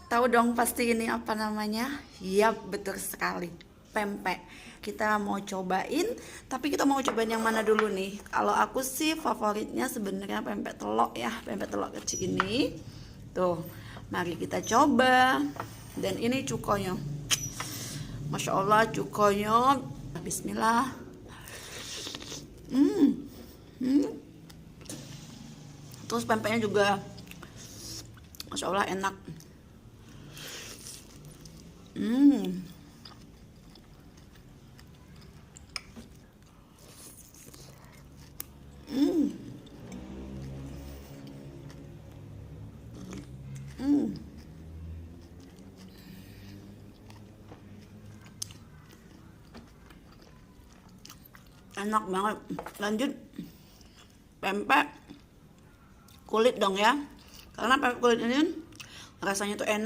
Tahu dong pasti ini apa namanya? Yap, betul sekali. Pempek. Kita mau cobain, tapi kita mau cobain yang mana dulu nih? Kalau aku sih favoritnya sebenarnya pempek telok ya, pempek telok kecil ini. Tuh, mari kita coba. Dan ini cukonya. Masya Allah cukonya. Bismillah. Hmm. Hmm. Terus pempeknya juga Masya Allah enak. Hmm. Hmm. Hmm. Enak banget. Lanjut pempek kulit dong ya. Karena pempek kulit ini rasanya tuh enak.